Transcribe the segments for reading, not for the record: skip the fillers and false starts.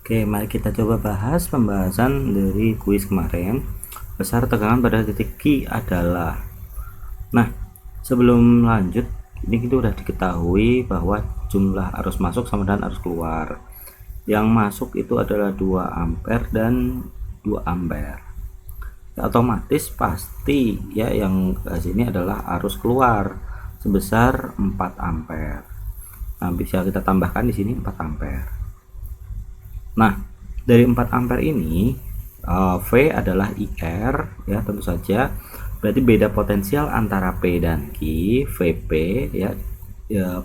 Oke, mari kita coba bahas pembahasan dari kuis kemarin. Besar tegangan pada titik Q adalah. Nah, sebelum lanjut, ini kita udah diketahui bahwa jumlah arus masuk sama dengan arus keluar. Yang masuk itu adalah 2 ampere dan 2 ampere. Ya, otomatis pasti ya yang sini adalah arus keluar sebesar 4 ampere. Nah, bisa kita tambahkan di sini 4 ampere. Nah, dari 4 ampere ini V adalah IR ya, tentu saja berarti beda potensial antara P dan Q, VP ya,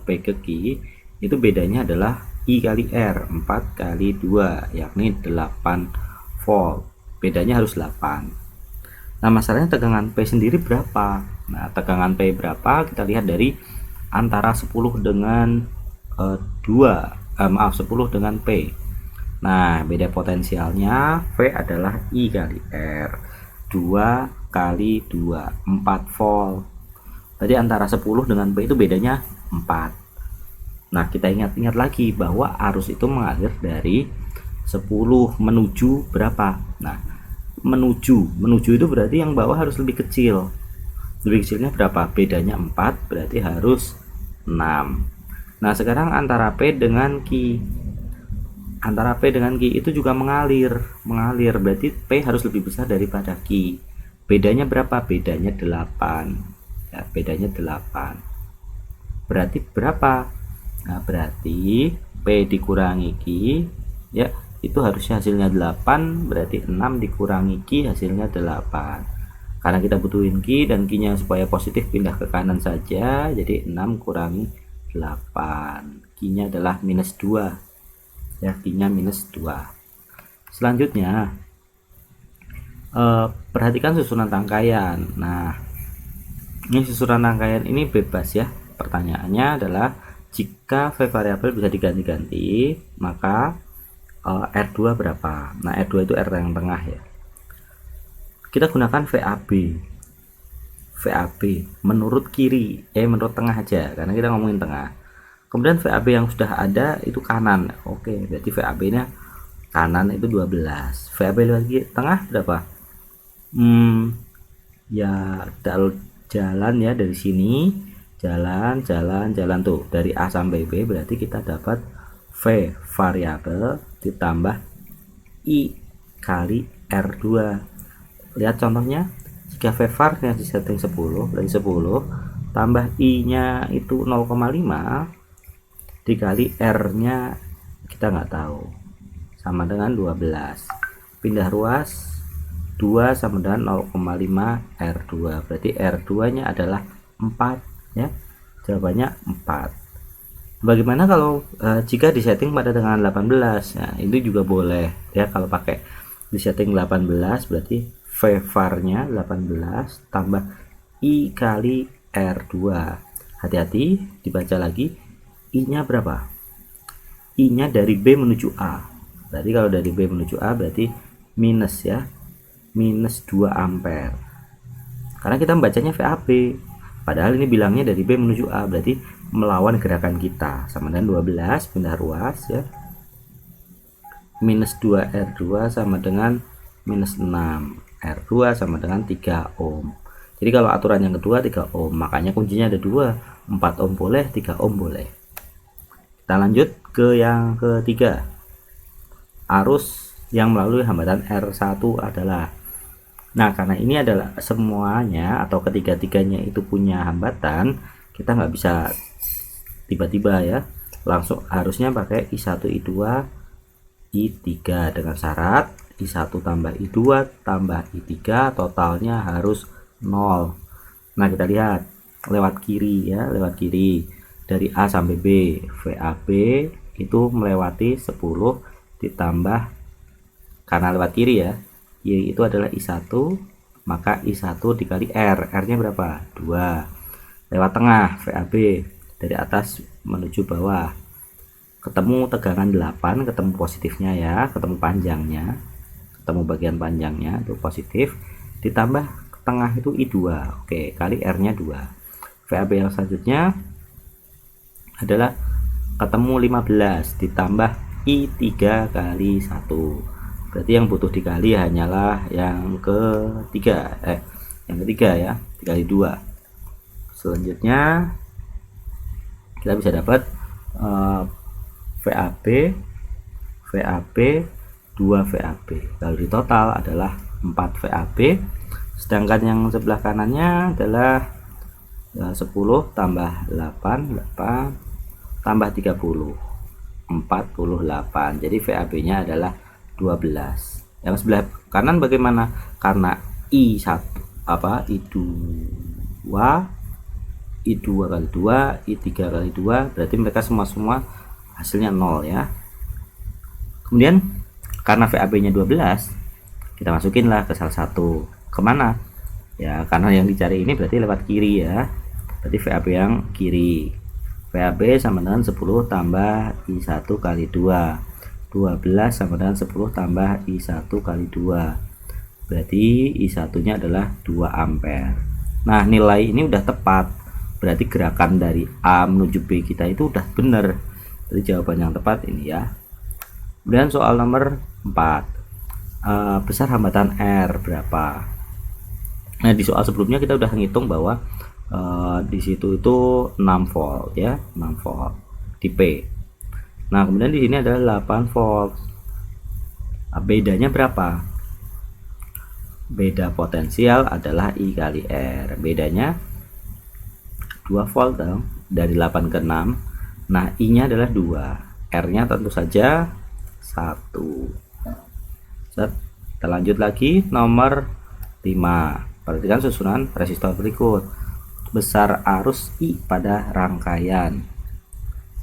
P ke Q itu bedanya adalah I kali R, 4 kali 2 yakni 8 volt. Bedanya harus 8. Nah, masalahnya tegangan P sendiri berapa? Nah, tegangan P berapa kita lihat dari antara 10 dengan 10 dengan P. Nah, beda potensialnya V adalah I kali R, 2 kali 2, 4 volt. Tadi antara 10 dengan P itu bedanya 4. Nah, kita ingat-ingat lagi bahwa arus itu mengalir dari 10 menuju berapa? Nah, menuju itu berarti yang bawah harus lebih kecil. Lebih kecilnya berapa? Bedanya 4, berarti harus 6. Nah, sekarang antara P dengan Q. Antara P dengan Q itu juga mengalir, berarti P harus lebih besar daripada Q. Bedanya berapa? Bedanya 8 ya, bedanya 8. Berarti berapa? Nah, berarti P dikurangi Q ya, itu harusnya hasilnya 8, berarti 6 dikurangi Q hasilnya 8. Karena kita butuhin Q dan Q nya supaya positif pindah ke kanan saja, jadi 6 kurangi 8, Q nya adalah minus 2 ya, Q-nya minus 2. Selanjutnya perhatikan susunan rangkaian. Nah, ini susunan rangkaian ini bebas ya. Pertanyaannya adalah jika V variabel bisa diganti-ganti, maka R2 berapa? Nah, R2 itu R yang tengah ya. Kita gunakan VAB menurut kiri, menurut tengah aja karena kita ngomongin tengah. Kemudian VAB yang sudah ada itu kanan. Oke, berarti VAB nya kanan itu 12. VAB lagi tengah berapa? Ya jalan ya, dari sini jalan tuh dari A sampai B, berarti kita dapat V variabel ditambah I kali R2. Lihat contohnya, jika V var nya disetting 10, dari 10 tambah I nya itu 0,5 dikali R nya kita nggak tahu, sama dengan 12. Pindah ruas, 2 sama dengan 0,5 R2, berarti R2 nya adalah 4 ya, jawabannya 4. Bagaimana kalau jika disetting pada dengan 18? Nah, itu juga boleh ya, kalau pakai disetting 18 berarti V var nya 18 tambah I kali R2. Hati-hati dibaca lagi, I nya berapa? I nya dari B menuju A, berarti kalau dari B menuju A berarti minus ya, minus 2 ampere karena kita membacanya VAB, padahal ini bilangnya dari B menuju A, berarti melawan gerakan kita, sama dengan 12 pindah ruas ya, minus 2 R2 sama dengan minus 6 R2 sama dengan 3 ohm. Jadi kalau aturan yang kedua 3 ohm, makanya kuncinya ada 2, 4 ohm boleh, 3 ohm boleh. Kita lanjut ke yang ketiga. Arus yang melalui hambatan R1 adalah. Nah, karena ini adalah semuanya atau ketiga-tiganya itu punya hambatan, kita nggak bisa tiba-tiba ya, langsung harusnya pakai I1 I2 I3 dengan syarat I1 tambah I2 tambah I3 totalnya harus 0. Nah, kita lihat lewat kiri ya, lewat kiri dari A sampai B, VAB itu melewati 10 ditambah, karena lewat kiri ya, Y itu adalah I1, maka I1 dikali R, R nya berapa? 2. Lewat tengah VAB dari atas menuju bawah, ketemu tegangan 8, ketemu positifnya ya, ketemu panjangnya, ketemu bagian panjangnya itu positif, ditambah tengah itu I2. Oke, kali R nya 2. VAB yang selanjutnya adalah ketemu 15 ditambah I3 kali 1. Berarti yang butuh dikali hanyalah yang ketiga, ya, dikali 2. Selanjutnya kita bisa dapat VAB 2 VAB. Kalau di total adalah 4 VAB. Sedangkan yang sebelah kanannya adalah 10 tambah 8 tambah 30, 48. Jadi VAB nya adalah 12. Yang sebelah kanan bagaimana? Karena I2 I2 kali 2, I3 kali 2, berarti mereka semua hasilnya 0 ya. Kemudian karena VAB nya 12, kita masukinlah ke salah satu. Kemana? Ya, karena yang dicari ini berarti lewat kiri ya. Berarti VAB yang kiri. VAB sama dengan 10 tambah I1 kali 2. 12 sama dengan 10 tambah I1 kali 2. Berarti I1 nya adalah 2 ampere. Nah, nilai ini udah tepat. Berarti gerakan dari A menuju B kita itu udah benar. Jadi jawaban yang tepat ini ya. Kemudian soal nomor 4. Besar hambatan R berapa? Nah, di soal sebelumnya kita udah ngitung bahwa di situ itu 6 volt ya, 6 volt di P. Nah, kemudian di sini adalah 8 volt. Bedanya berapa? Beda potensial adalah I kali R. Bedanya 2 volt dong, dari 8 ke 6. Nah, I nya adalah 2, R nya tentu saja 1. Kita lanjut lagi nomor 5. Perhatikan susunan resistor berikut. Besar arus I pada rangkaian.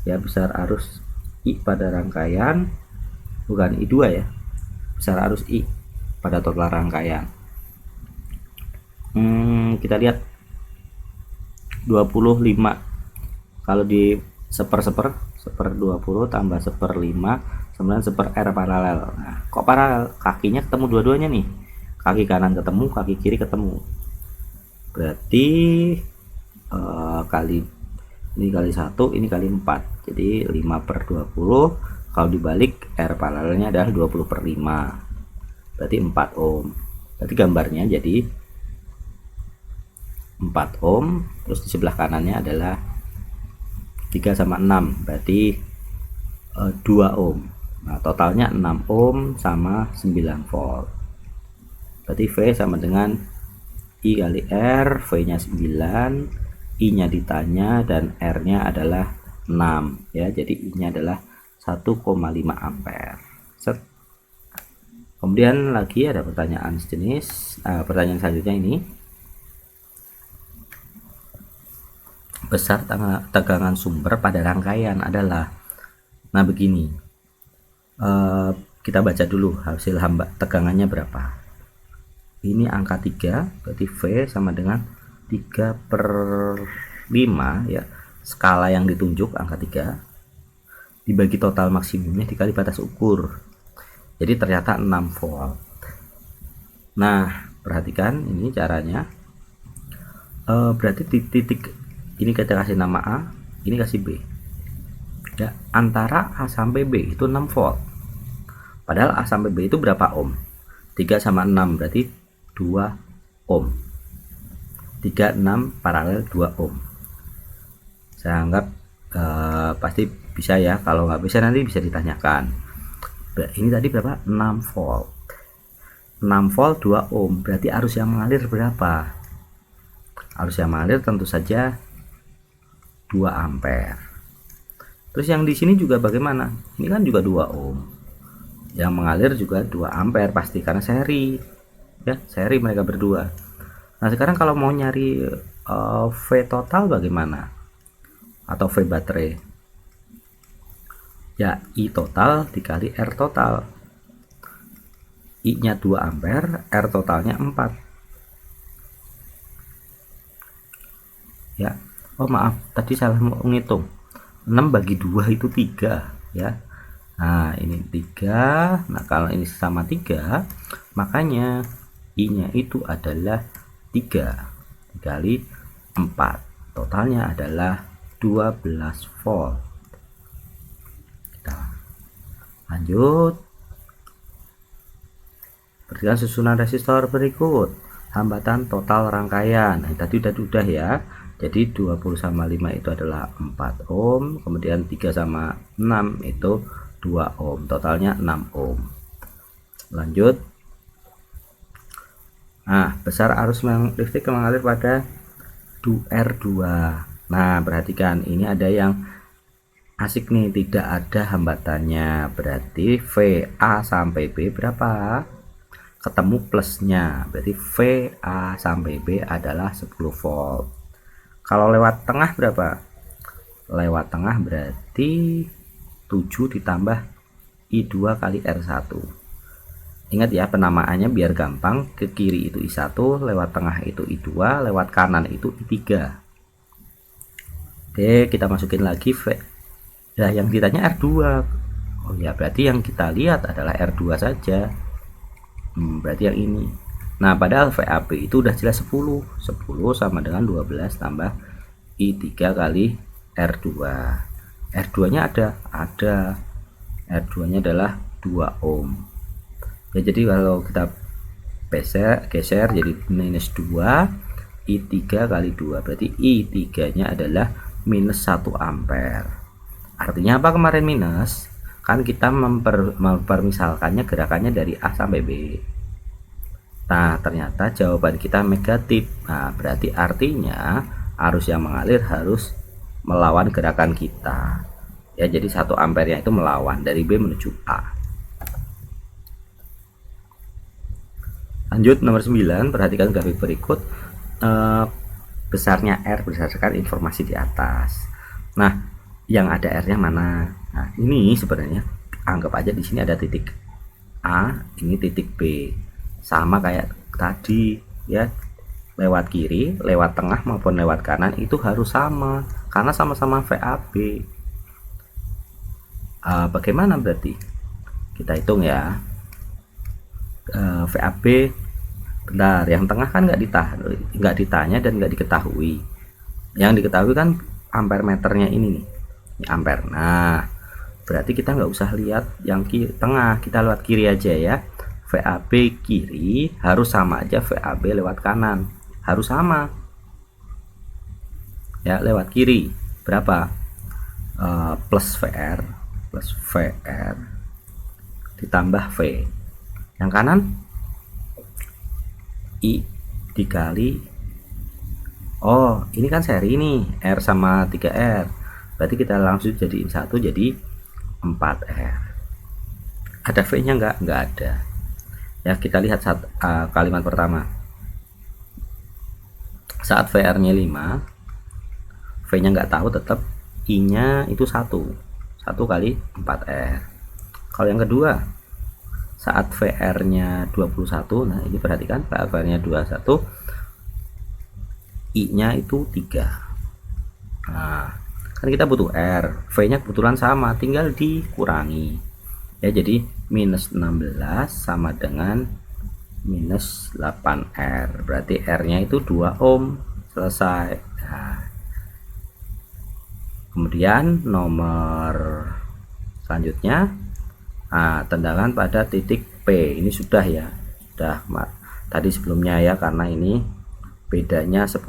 Ya, besar arus I pada rangkaian, bukan I2 ya. Besar arus I pada total rangkaian. Kita lihat 25. Kalau di seper 20 tambah seper 5 kemudian seper R paralel. Nah, kok paralel? Kakinya ketemu dua-duanya nih. Kaki kanan ketemu, kaki kiri ketemu. Berarti ini kali 1, ini kali 4. Jadi 5/20. Kalau dibalik R paralelnya adalah 20/5. Berarti 4 ohm. Berarti gambarnya jadi 4 ohm, terus di sebelah kanannya adalah 3 sama 6, berarti 2 ohm. Nah, totalnya 6 ohm sama 9 volt. Berarti V sama dengan I kali R, V nya 9, I nya ditanya, dan R nya adalah 6 ya. Jadi I nya adalah 1,5 ampere. Set. Kemudian lagi ada pertanyaan sejenis. Pertanyaan selanjutnya ini, besar tegangan sumber pada rangkaian adalah. Nah, begini, kita baca dulu hasil tegangannya berapa. Ini angka 3, berarti V sama dengan 3/5 ya. Skala yang ditunjuk angka 3 dibagi total maksimumnya dikali batas ukur. Jadi ternyata 6 volt. Nah, perhatikan ini caranya. Berarti titik ini kita kasih nama A, ini kasih B. Ya, antara A sampai B itu 6 volt. Padahal A sampai B itu berapa ohm? 3 sama 6 berarti 2 ohm. 3, 6 paralel 2 ohm. Saya anggap pasti bisa ya. Kalau nggak bisa nanti bisa ditanyakan. Ini tadi berapa? 6 volt. 6 volt 2 ohm. Berarti arus yang mengalir berapa? Arus yang mengalir tentu saja 2 ampere. Terus yang di sini juga bagaimana? Ini kan juga 2 ohm. Yang mengalir juga 2 ampere pasti karena seri. Ya, seri mereka berdua. Nah, sekarang kalau mau nyari V total bagaimana? Atau V baterai? Ya, I total dikali R total. I nya 2 ampere, R totalnya 4. Ya. Oh, maaf, tadi salah menghitung. 6 bagi 2 itu 3 ya. Nah, ini 3. Nah, kalau ini sama 3, makanya I nya itu adalah 3 dikali 4. Totalnya adalah 12 volt. Lanjut, perhatikan susunan resistor berikut. Hambatan total rangkaian. Nah, tadi udah ya. Jadi 20 sama 5 itu adalah 4 ohm, kemudian 3 sama 6 itu 2 ohm, totalnya 6 ohm. Lanjut. Nah, besar arus listrik mengalir pada R2. Nah, perhatikan ini ada yang asik nih, tidak ada hambatannya. Berarti VA sampai B berapa? Ketemu plusnya, berarti VA sampai B adalah 10 volt. Kalau lewat tengah berapa? Lewat tengah berarti 7 ditambah I2 kali R1. Ingat ya, penamaannya biar gampang. Ke kiri itu I1, lewat tengah itu I2, lewat kanan itu I3. Oke, kita masukin lagi V. Nah, yang ditanya R2. Oh ya, berarti yang kita lihat adalah R2 saja. Berarti yang ini. Nah, padahal VAB itu udah jelas 10. 10 sama dengan 12 tambah I3 kali R2. R2-nya ada. R2-nya adalah 2 ohm. Ya, jadi kalau kita geser jadi minus 2 I3 kali 2, berarti I3-nya adalah minus 1 ampere. Artinya apa kemarin minus? Kan kita mempermisalkannya gerakannya dari A sampai B. Nah, ternyata jawaban kita negatif. Nah, berarti artinya arus yang mengalir harus melawan gerakan kita. Ya, jadi 1 ampernya itu melawan dari B menuju A. Lanjut nomor 9, perhatikan grafik berikut. Besarnya R berdasarkan informasi di atas. Nah, yang ada R-nya mana? Nah, ini sebenarnya anggap aja di sini ada titik A, ini titik B. Sama kayak tadi ya. Lewat kiri, lewat tengah maupun lewat kanan itu harus sama karena sama-sama VAB. Bagaimana berarti? Kita hitung ya. VAB, bentar, yang tengah kan nggak ditanya dan nggak diketahui. Yang diketahui kan ampere meternya ini nih, ini ampere. Nah, berarti kita nggak usah lihat yang tengah, kita lewat kiri aja ya. VAB kiri harus sama aja VAB lewat kanan, harus sama ya. Lewat kiri berapa? Plus VR ditambah V. Yang kanan I dikali, oh ini kan seri ini R sama 3R, berarti kita langsung jadiin 1 jadi 4R. Ada V nya nggak ada ya. Kita lihat kalimat pertama, saat VR nya 5, V nya nggak tahu, tetap I nya itu 1 kali 4R. Kalau yang kedua, saat VR nya 21, nah ini perhatikan VR nya 21, I nya itu 3. Nah, kan kita butuh R, V nya kebetulan sama, tinggal dikurangi ya. Jadi minus 16 sama dengan minus 8R, berarti R nya itu 2 ohm. Selesai. Nah, kemudian nomor selanjutnya, tendangan pada titik P ini sudah ya, sudah tadi sebelumnya ya, karena ini bedanya 10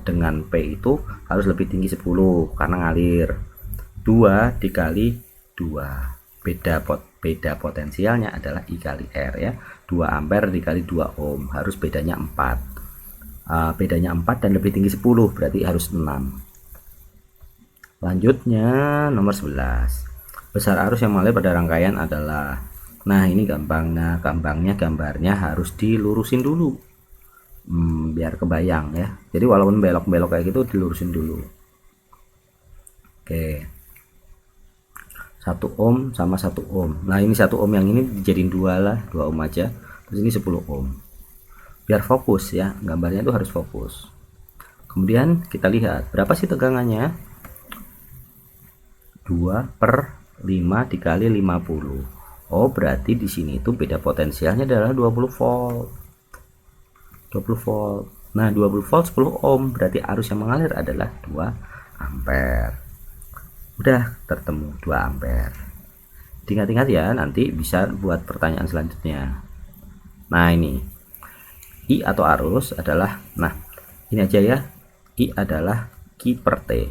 dengan P itu harus lebih tinggi 10 karena ngalir. 2 dikali 2, beda potensialnya adalah I kali R ya. 2 ampere dikali 2 ohm, harus bedanya 4. Bedanya 4 dan lebih tinggi 10, berarti harus 6. Lanjutnya nomor 11, besar arus yang mengalir pada rangkaian adalah. Nah, ini gampangnya gambarnya harus dilurusin dulu, biar kebayang ya. Jadi walaupun belok-belok kayak gitu dilurusin dulu. Oke, 1 ohm sama 1 ohm. Nah, ini 1 ohm yang ini dijadiin 2 lah, 2 ohm aja. Terus ini 10 ohm, biar fokus ya, gambarnya itu harus fokus. Kemudian kita lihat berapa sih tegangannya. 2/5 dikali 50. Oh, berarti di sini itu beda potensialnya adalah 20 volt. 20 volt. Nah, 20 volt 10 ohm, berarti arus yang mengalir adalah 2 ampere. Udah tertemu 2 ampere. Diingat-ingat ya, nanti bisa buat pertanyaan selanjutnya. Nah ini I atau arus adalah, nah ini aja ya, I adalah Q per T.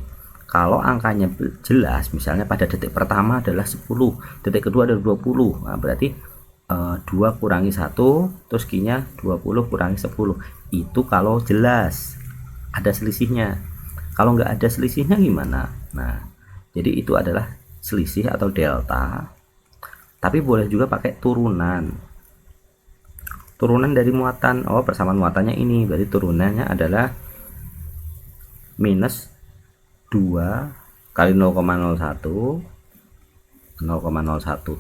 Kalau angkanya jelas, misalnya pada detik pertama adalah 10, detik kedua adalah 20, nah berarti 2 kurangi 1, terus Q-nya 20 kurangi 10. Itu kalau jelas ada selisihnya. Kalau nggak ada selisihnya gimana? Nah, jadi itu adalah selisih atau delta. Tapi boleh juga pakai turunan. Turunan dari muatan, persamaan muatannya ini, berarti turunannya adalah minus 2 kali 0,01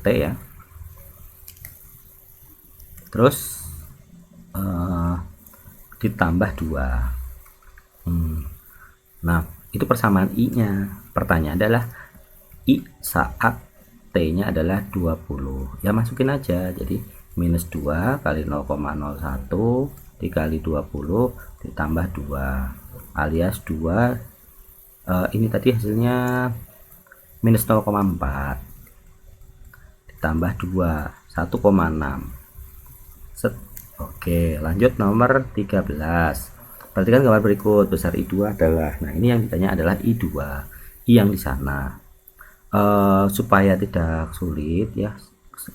T ya. Terus ditambah 2. Nah, itu persamaan I-nya. Pertanyaan adalah I saat T-nya adalah 20. Ya masukin aja. Jadi minus 2 kali 0,01 dikali 20 ditambah 2 alias 2 ini tadi hasilnya minus 0,4 ditambah 2 1,6. Oke, lanjut nomor 13. Perhatikan gambar berikut. Besar I2 adalah, nah ini yang ditanya adalah I2, I yang di sana. Supaya tidak sulit ya,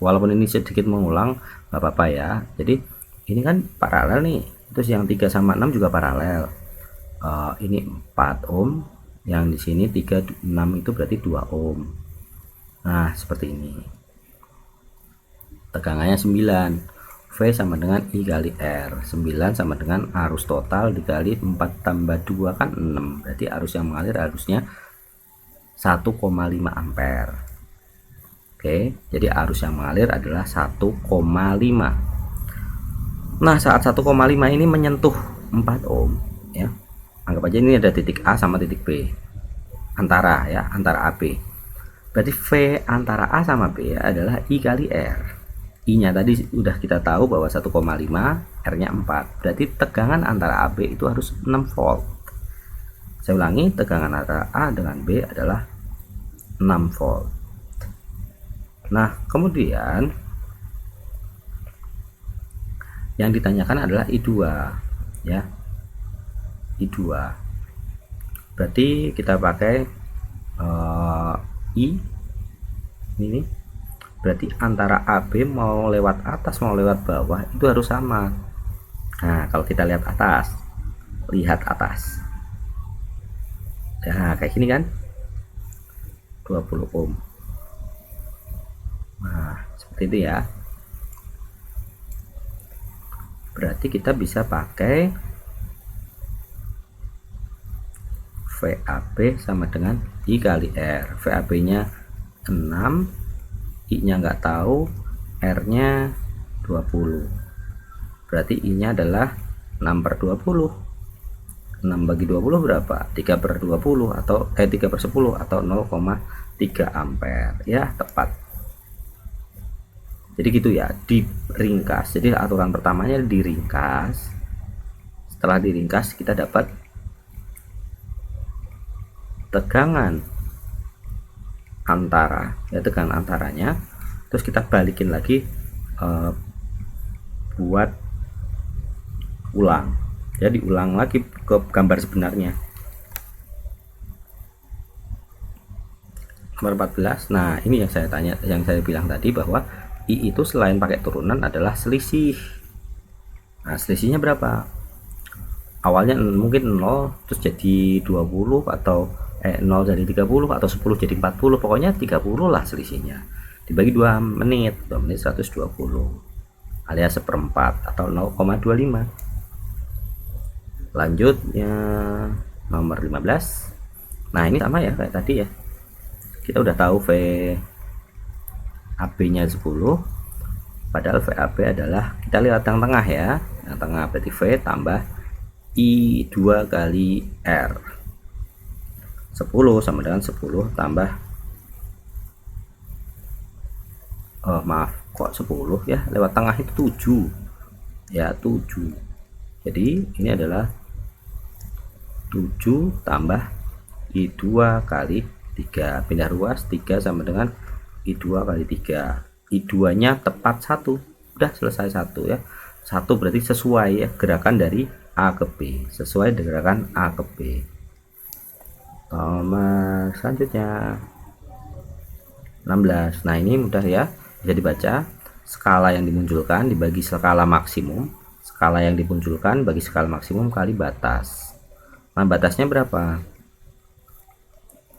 walaupun ini sedikit mengulang nggak apa-apa ya. Jadi ini kan paralel nih, terus yang 3 sama 6 juga paralel. Ini 4 ohm, yang di sini 3 6 itu berarti 2 ohm. Nah seperti ini. Tegangannya 9, V sama dengan I kali R. 9 sama dengan arus total dikali 4 tambah 2 kan 6, berarti arus yang mengalir arusnya 1,5 ampere. Oke, jadi arus yang mengalir adalah 1,5. Nah, saat 1,5 ini menyentuh 4 ohm ya. Anggap aja ini ada titik A sama titik B. Antara ya, antara AB. Berarti V antara A sama B adalah I kali R. I-nya tadi udah kita tahu bahwa 1,5, R-nya 4. Berarti tegangan antara AB itu harus 6 volt. Saya ulangi, tegangan antara A dengan B adalah 6 volt. Nah, kemudian yang ditanyakan adalah I2 ya. I2. Berarti kita pakai I ini. Berarti antara AB mau lewat atas mau lewat bawah itu harus sama. Nah, kalau kita lihat atas, nah kayak gini kan, 20 ohm. Nah seperti itu ya. Berarti kita bisa pakai VAB sama dengan I kali R. VAB nya 6, I nya nggak tahu, R nya 20. Berarti I nya adalah 6 per 20. 6 bagi 20 berapa? 3 per 20 atau 3 per 10 atau 0,3 ampere ya, tepat. Jadi gitu ya, diringkas. Jadi aturan pertamanya diringkas. Setelah diringkas kita dapat tegangan antara ya, tegangan antaranya. Terus kita balikin lagi buat ulang. Jadi ulang lagi ke gambar sebenarnya. Nomor 14. Nah, ini yang saya tanya, yang saya bilang tadi bahwa I itu selain pakai turunan adalah selisih. Nah, selisihnya berapa? Awalnya mungkin 0 terus jadi 20 atau 0 jadi 30 atau 10 jadi 40. Pokoknya 30 lah selisihnya. Dibagi 2 menit, 2 menit 120 alias seperempat atau 0,25. Lanjutnya nomor 15. Nah, ini sama ya kayak tadi ya. Kita udah tahu VAB nya 10. Padahal VAB adalah, kita lihat yang tengah ya. Yang tengah berarti V tambah I2 kali R. 10 sama dengan 10 tambah maaf kok 10 ya, lewat tengah itu 7 ya, 7. Jadi ini adalah 7 tambah I2 kali 3, pindah ruas 3 sama dengan I2 kali 3. I2 nya tepat 1, udah selesai 1 ya. 1 berarti sesuai ya, gerakan dari A ke B, sesuai gerakan A ke B. Nomor selanjutnya 16. Nah ini mudah ya, bisa dibaca. Skala yang dimunculkan dibagi skala maksimum, skala yang dimunculkan bagi skala maksimum kali batas. Nah batasnya berapa?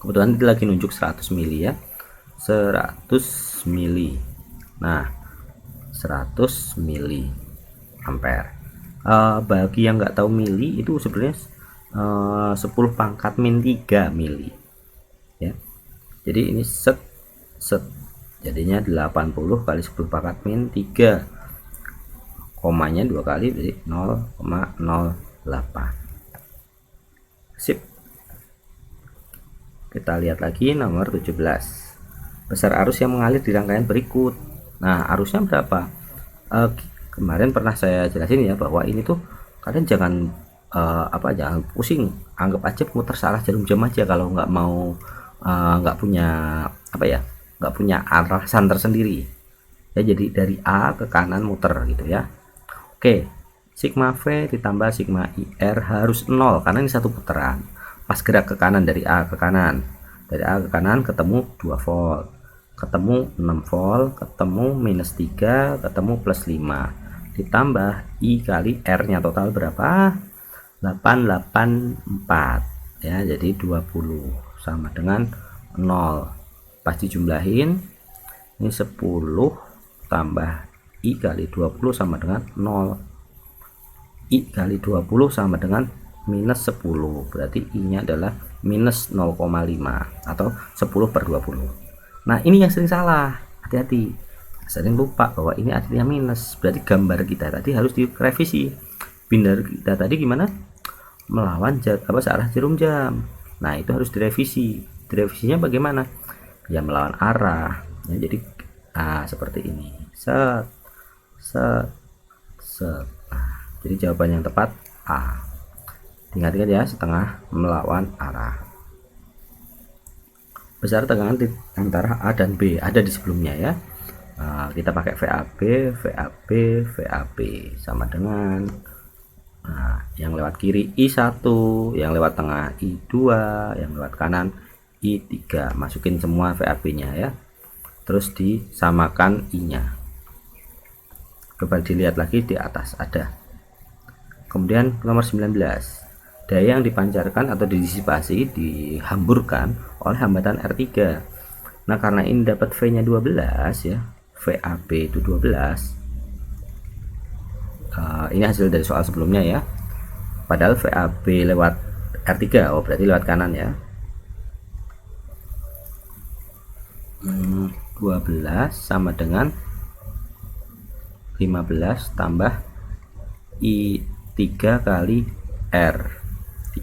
Kebetulan dia lagi nunjuk 100 mili ya, 100 mili. Nah 100 mili ampere. Bagi yang nggak tahu mili itu sebenarnya 10 pangkat min 3 mili ya. Jadi ini set jadinya 80 kali 10 pangkat min 3, komanya 2 kali jadi 0,08. Sip. Kita lihat lagi nomor 17. Besar arus yang mengalir di rangkaian berikut. Nah arusnya berapa? Kemarin pernah saya jelasin ya, bahwa ini tuh kalian jangan jangan pusing, anggap aja muter salah jarum jam aja kalau nggak mau, nggak punya nggak punya arahan tersendiri ya. Jadi dari A ke kanan muter gitu ya. Oke, sigma V ditambah sigma IR harus 0 karena ini satu putaran. Pas gerak ke kanan dari A ke kanan, dari A ke kanan ketemu 2 volt, ketemu 6 volt, ketemu minus 3, ketemu plus 5, ditambah I kali R nya total berapa? 884 ya, jadi 20 sama dengan 0. Pas dijumlahin ini 10 tambah I kali 20 sama dengan 0. I kali 20 sama dengan minus 10, berarti I nya adalah minus 0,5 atau 10 per 20. Nah ini yang sering salah, hati-hati, sering lupa bahwa ini artinya minus, berarti gambar kita tadi harus direvisi. Binder kita tadi gimana? Melawan searah jarum jam. Nah itu harus direvisi. Direvisinya bagaimana? Ya melawan arah ya, jadi seperti ini, set. Nah, jadi jawaban yang tepat A. Ingat-ingat ya, setengah melawan arah. Besar tegangan antara A dan B ada di sebelumnya ya. Kita pakai VAB sama dengan yang lewat kiri I1, yang lewat tengah I2, yang lewat kanan I3. Masukin semua VAB nya ya, terus disamakan I nya. Coba dilihat lagi di atas ada. Kemudian nomor 19, daya yang dipancarkan atau didisipasi dihamburkan oleh hambatan R3. Nah karena ini dapat V nya 12 ya, VAB itu 12, ini hasil dari soal sebelumnya ya, padahal VAB lewat R3, oh berarti lewat kanan ya. 12 sama dengan 15 tambah I3 kali R3,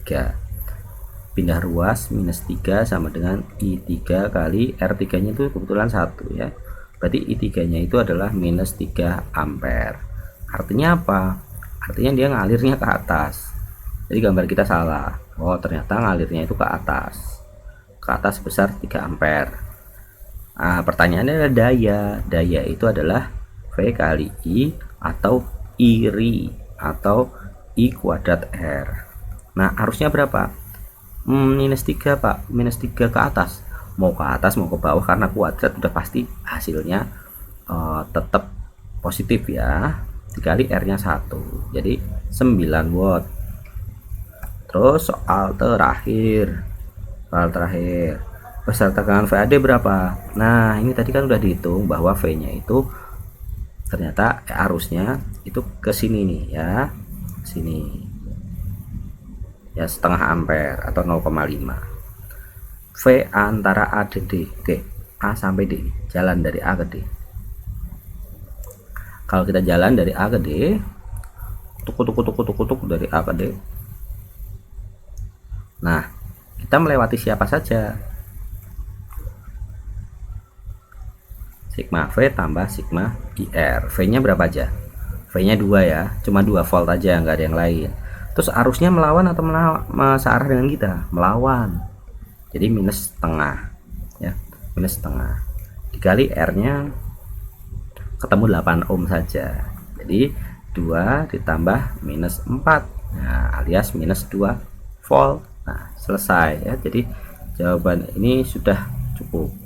pindah ruas minus 3 sama dengan I3 kali R3 nya itu kebetulan 1 ya, berarti I3 nya itu adalah minus 3 ampere. Artinya apa? Artinya dia ngalirnya ke atas, jadi gambar kita salah. Oh ternyata ngalirnya itu ke atas sebesar 3 ampere. Pertanyaannya adalah daya itu adalah V kali I atau IRI atau I kuadrat R. Nah arusnya berapa? Minus 3 Pak, minus 3 ke atas, mau ke atas mau ke bawah, karena kuadrat udah pasti hasilnya tetap positif ya, dikali R nya 1, jadi 9 watt. Terus soal terakhir, besar tegangan VAD berapa? Nah ini tadi kan udah dihitung bahwa V nya itu ternyata arusnya itu ke sini nih ya, sini ya, setengah ampere atau 0,5. V antara A dan D. Oke, A sampai D, jalan dari A ke D. Kalau kita jalan dari A ke D, tuk dari A ke D. Nah kita melewati siapa saja? Sigma V tambah sigma IR. V nya berapa aja? V nya 2 ya, cuma 2 volt aja, nggak ada yang lain. Terus arusnya melawan atau searah dengan kita? Melawan, jadi minus setengah ya, minus setengah. dikali R-nya ketemu 8 ohm saja. Jadi 2 ditambah minus 4, nah, alias minus 2 volt. Nah, selesai ya. Jadi jawaban ini sudah cukup.